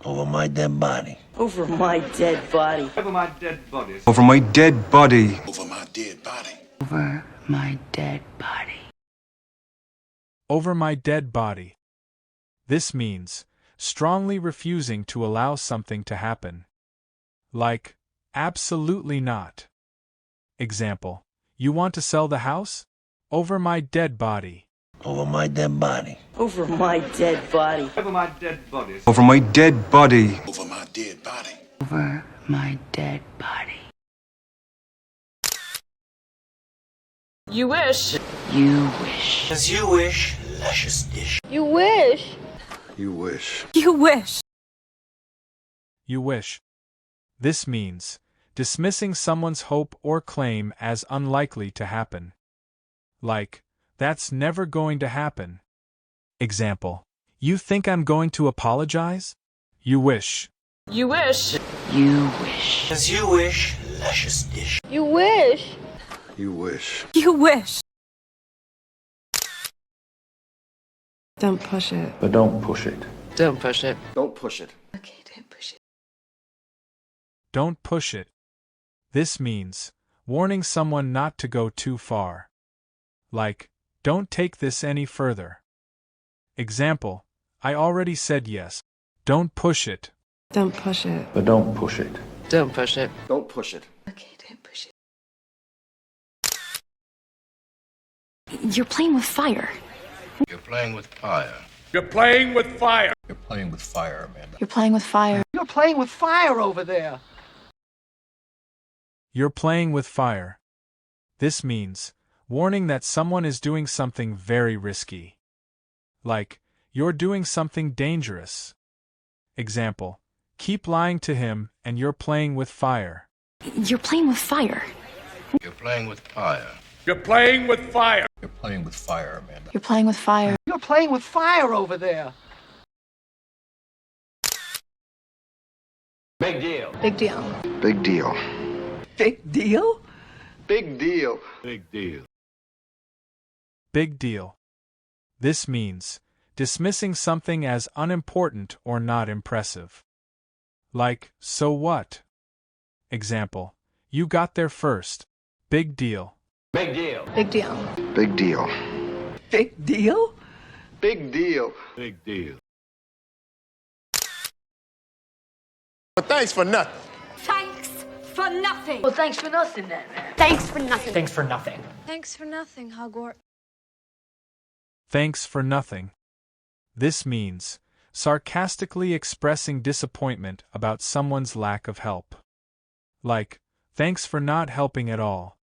Over my dead body. Over my dead body. Over my dead body. Over my dead body. Over my dead body. Over my dead body. Over my dead body. This means strongly refusing to allow something to happen. Like, absolutely not. Example, you want to sell the house? Over my dead body. Over my dead body. Over my dead body. Over my dead body. Over my dead body. Over my dead body. Over my dead body. You wish. You wish. As you wish, luscious dish. You wish. You wish. You wish. You wish. This means dismissing someone's hope or claim as unlikely to happen. Like, that's never going to happen. Example, you think I'm going to apologize? You wish. You wish. You wish. As you wish, luscious dish. You wish. You wish. You wish. Don't push it. But don't push it. Don't push it. Don't push it. Okay, don't push it. Don't push it. This means warning someone not to go too far. Like, don't take this any further. Example, I already said yes. Don't push it. Don't push it. But don't push it. Don't push it. Don't push it. Okay, don't push it. You're playing with fire. You're playing with fire. You're playing with fire. You're playing with fire, Amanda. You're playing with fire. You're playing with fire over there. You're playing with fire. This means warning that someone is doing something very risky. Like, you're doing something dangerous. Example, keep lying to him and you're playing with fire. You're playing with fire. You're playing with fire. You're playing with fire. You're playing with fire, Amanda. You're playing with fire. You're playing with fire over there. Big deal. Big deal. Big deal. Big deal? Big deal. Big deal. Big deal. This means dismissing something as unimportant or not impressive. Like, so what? Example, you got there first. Big deal. Big deal. Big deal. Big deal. Big deal? Big deal. Big deal. But thanks for nothing. Thanks for nothing. Well, thanks for nothing then. Thanks for nothing. Thanks for nothing. Thanks for nothing, Hogwarts. Thanks for nothing. This means sarcastically expressing disappointment about someone's lack of help. Like, thanks for not helping at all.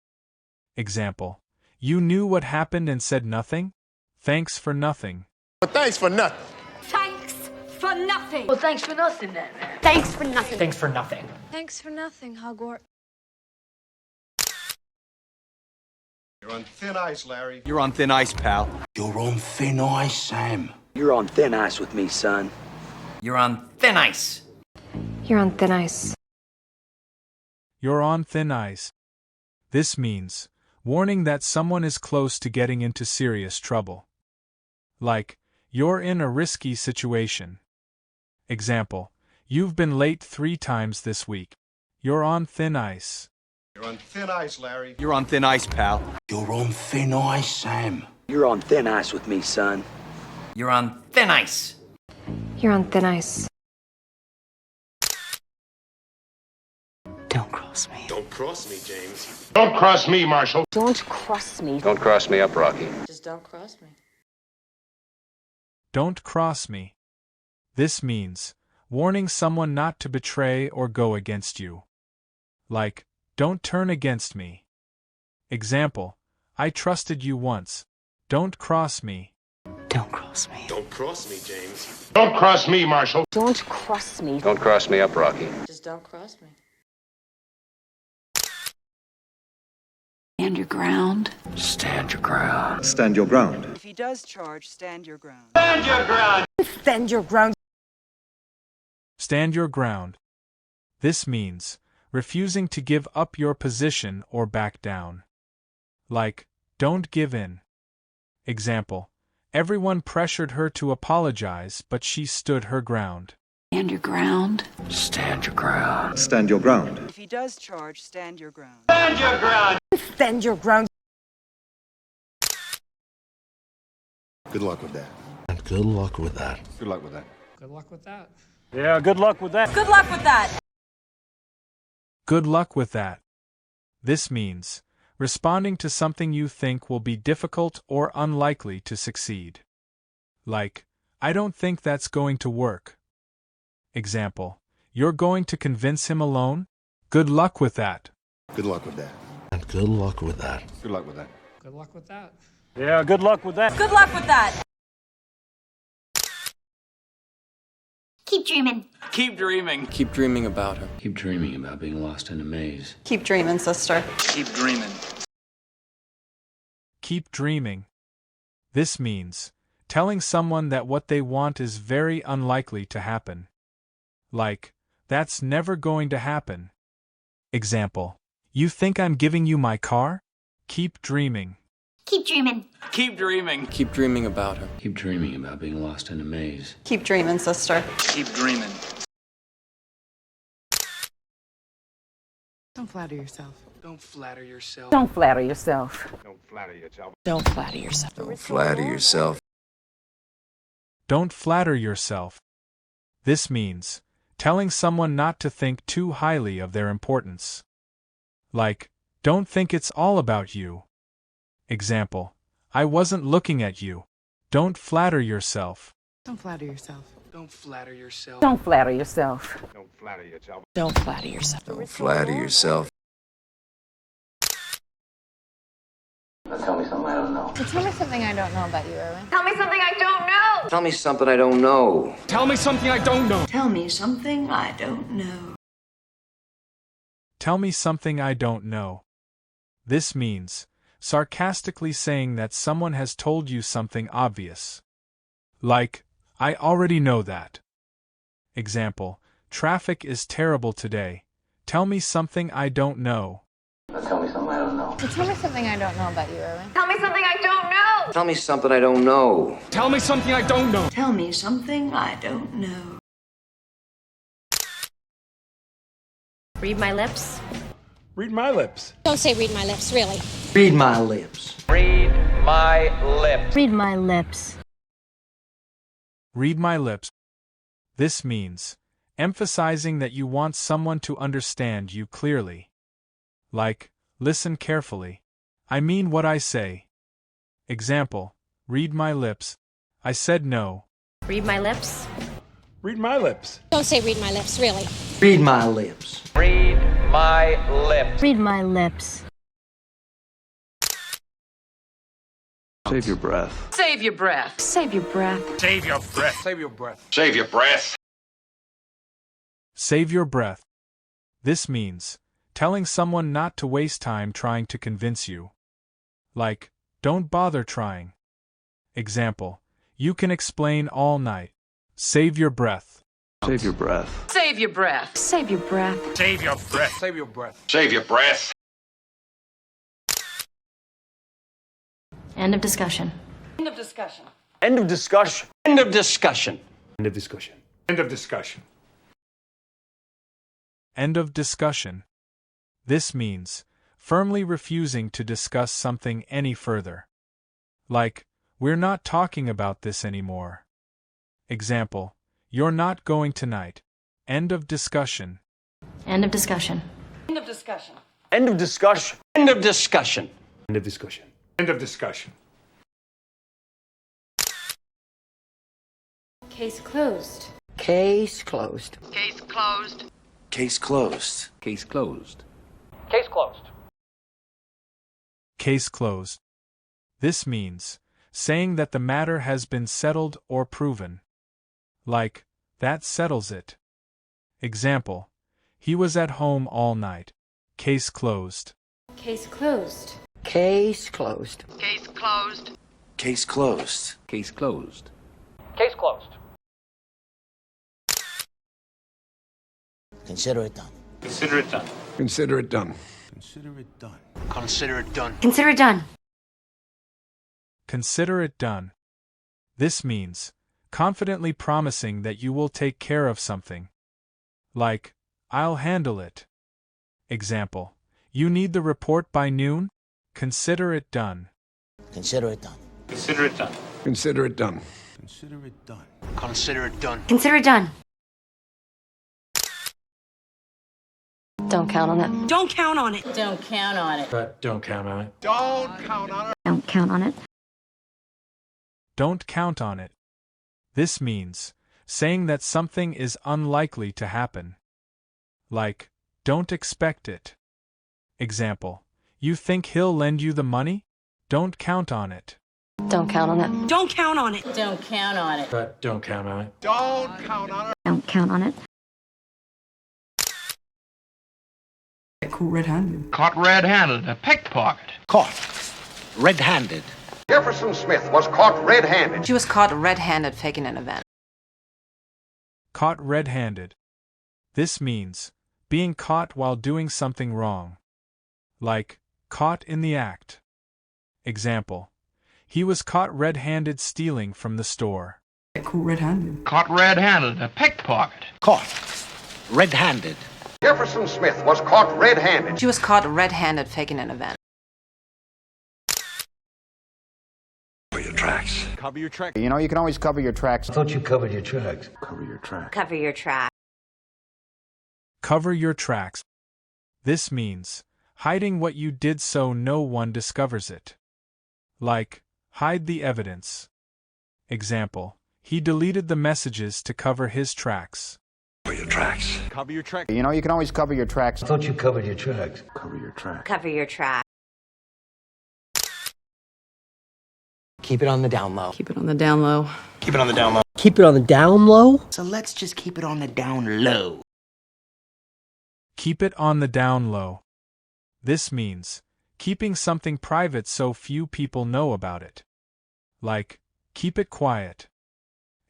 Example, you knew what happened and said nothing? Thanks for nothing. But thanks for nothing. Thanks for nothing. Well, thanks for nothing then. Thanks for nothing. Thanks for nothing. Thanks for nothing, Hogwarts. You're on thin ice, Larry. You're on thin ice, pal. You're on thin ice, Sam. You're on thin ice with me, son. You're on thin ice. You're on thin ice. You're on thin ice. This means warning that someone is close to getting into serious trouble. Like, you're in a risky situation. Example, you've been late 3 times this week. You're on thin ice. You're on thin ice, Larry. You're on thin ice, pal. You're on thin ice, Sam. You're on thin ice with me, son. You're on thin ice. You're on thin ice. Don't cross me. Don't cross me, James. Don't cross me, Marshall. Don't cross me. Don't cross me up, Rocky. Just don't cross me. Don't cross me. This means warning someone not to betray or go against you. Like, don't turn against me. Example, I trusted you once. Don't cross me. Don't cross me. Don't cross me, James. Don't cross me, Marshall. Don't cross me. Don't cross me up, Rocky. Just don't cross me. Stand your ground. Stand your ground. Stand your ground. If he does charge, stand your ground. Stand your ground. Stand your ground. Stand your ground. This means refusing to give up your position or back down. Like, don't give in. Example, everyone pressured her to apologize, but she stood her ground. Stand your ground. Stand your ground. Stand your ground. If he does charge, stand your ground. Stand your ground. Good luck with that. Good luck with that. Good luck with that. Good luck with that. Good luck with that. This means responding to something you think will be difficult or unlikely to succeed. Like, I don't think that's going to work. Example, you're going to convince him alone? Good luck with that. Good luck with that. Good luck with that. Good luck with that. Good luck with that. Good luck with that. Keep dreaming. Keep dreaming. Keep dreaming about her. Keep dreaming about being lost in a maze. Keep dreaming, sister. Keep dreaming. Keep dreaming. This means telling someone that what they want is very unlikely to happen. Like, that's never going to happen. Example, you think I'm giving you my car? Keep dreaming. Keep dreaming. Keep dreaming. Keep dreaming about her. Keep dreaming about being lost in a maze. Keep dreaming, sister. Keep dreaming. Don't flatter yourself. Don't flatter yourself. Don't flatter yourself. Don't flatter yourself. Don't flatter yourself. Don't flatter yourself. Don't flatter yourself. This means telling someone not to think too highly of their importance. Like, don't think it's all about you. Example, I wasn't looking at you. Don't flatter yourself. Don't flatter yourself. Don't flatter yourself. Don't flatter yourself. Don't flatter yourself. Don't flatter yourself. Don't flatter yourself. Tell me something I don't know. Tell me something I don't know about you, Erwin. Tell me something I don't know. Tell me something I don't know. Tell me something I don't know. Tell me something I don't know. Tell me something I don't know. This means sarcastically saying that someone has told you something obvious. Like, I already know that. Example, traffic is terrible today. Tell me something I don't know. Tell me something I don't know. Tell me something I don't know about you, Erwin. Tell me something I don't know. Tell me something I don't know. Tell me something I don't know. Tell me something I don't know. Read my lips. Read my lips. Don't say read my lips, really. Read my lips. Read my lips. Read my lips. Read my lips. This means emphasizing that you want someone to understand you clearly. Like, listen carefully. I mean what I say. Example, read my lips. I said no. Read my lips. Read my lips. Don't say read my lips, really. Read my lips. Read my lips. Read my lips. Save your breath. Save your breath. Save your breath. Save your breath. Save your breath. Save your breath. Save your breath. This means telling someone not to waste time trying to convince you. Like, don't bother trying. Example, you can explain all night. Save your breath. Save your breath. Save your breath. Save your breath. Save your breath. Save your breath. Save your breath. End of discussion. End of discussion. End of discussion. End of discussion. End of discussion. End of discussion. End of discussion. This means firmly refusing to discuss something any further. Like, we're not talking about this anymore. Example, you're not going tonight. End of discussion. End of discussion. End of discussion. End of discussion. End of discussion. End of discussion. End of discussion. Case closed. Case closed. Case closed. Case closed. Case closed. Case closed. Case closed. This means saying that the matter has been settled or proven. Like, that settles it. Example, he was at home all night. Case closed. Case closed. Case closed. Case closed. Case closed. Case closed. Case closed. Consider it done. Consider it done. Consider it done. Consider it done. Consider it done. Consider it done. Consider it done. This means confidently promising that you will take care of something. Like, I'll handle it. Example, you need the report by noon? Consider it done. Consider it done. Consider it done. Consider it done. Consider it done. Consider it done. Consider it done. Don't count on it. Don't count on it. Don't count on it. But don't count on it. Don't count on it. Don't count on it. This means saying that something is unlikely to happen. Like, don't expect it. Example, you think he'll lend you the money? Don't count on it. Don't count on it. Don't count on it. Don't count on it. But don't count on it. Don't count on it. Caught red-handed. Caught red-handed, a pickpocket. Caught. Red-handed. Jefferson Smith was caught red-handed. She was caught red-handed faking an event. Caught red-handed. This means being caught while doing something wrong. Like, caught in the act. Example, he was caught red-handed stealing from the store. Caught red-handed. Caught red-handed, a pickpocket. Caught. Red-handed. Jefferson Smith was caught red-handed. She was caught red-handed faking an event. Cover your tracks. Cover your track. You know, you can always cover your tracks. I thought you covered your tracks. Cover your tracks. Cover your track. Cover your tracks. This means hiding what you did so no one discovers it. Like, hide the evidence. Example, he deleted the messages to cover his tracks. Cover your tracks. Cover your track. You know, you can always cover your tracks. I thought you covered your tracks. Cover your tracks. Cover your track. Keep it on the down low. Keep it on the down low. Keep it on the down low. Keep it on the down low? So let's just keep it on the down low. Keep it on the down low. This means keeping something private so few people know about it. Like, keep it quiet.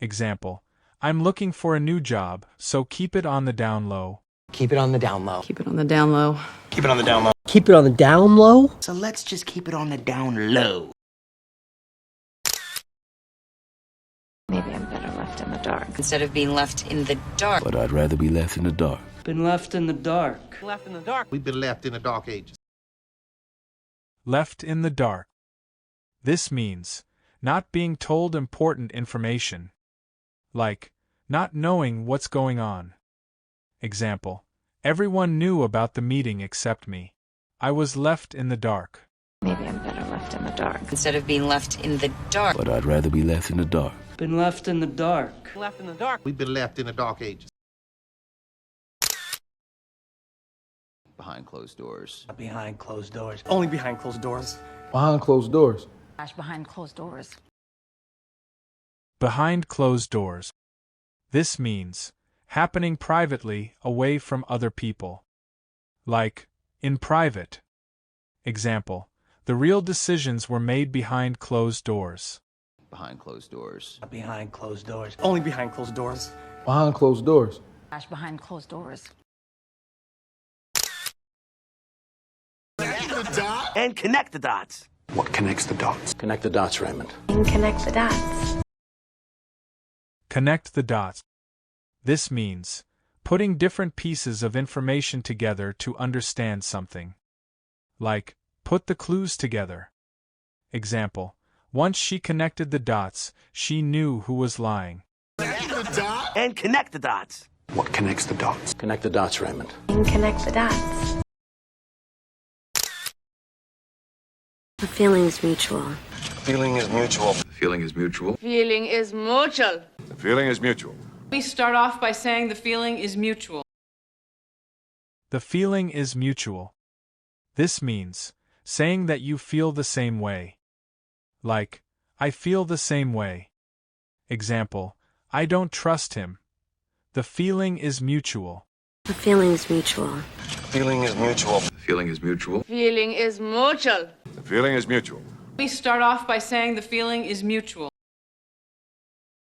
Example, I'm looking for a new job, so keep it on the down low. Keep it on the down low. Keep it on the down low. Keep it on the down low. Keep it on the down low? So let's just keep it on the down low. Maybe I'm better left in the dark. Instead of being left in the dark. But I'd rather be left in the dark. Been left in the dark. Left in the dark. We've been left in the dark ages. Left in the dark. This means not being told important information. Like, not knowing what's going on. Example, everyone knew about the meeting except me. I was left in the dark. Maybe I'm better left in the dark. Instead of being left in the dark. But I'd rather be left in the dark. Been left in the dark. Left in the dark. We've been left in the dark ages. Behind closed doors. Behind closed doors. Only behind closed doors. Behind closed doors. Behind closed doors. Behind closed doors. This means happening privately away from other people. Like, in private. Example, the real decisions were made behind closed doors. Behind closed doors. Behind closed doors. Only behind closed doors. Behind closed doors. Behind closed doors. And connect the dots. What connects the dots? Connect the dots, Raymond. And connect the dots. Connect the dots. This means putting different pieces of information together to understand something. Like, put the clues together. Example, once she connected the dots, she knew who was lying. And connect the dots. What connects the dots? Connect the dots, Raymond. And connect the dots. The feeling is mutual. Feeling is mutual. Feeling is mutual. Feeling is mutual. The feeling is mutual. We start off by saying the feeling is mutual. The feeling is mutual. This means saying that you feel the same way. Like, I feel the same way. Example, I don't trust him. The feeling is mutual. The feeling is mutual. Feeling is mutual. The feeling is mutual. Feeling is mutual. The feeling is mutual. We start off by saying the feeling is mutual.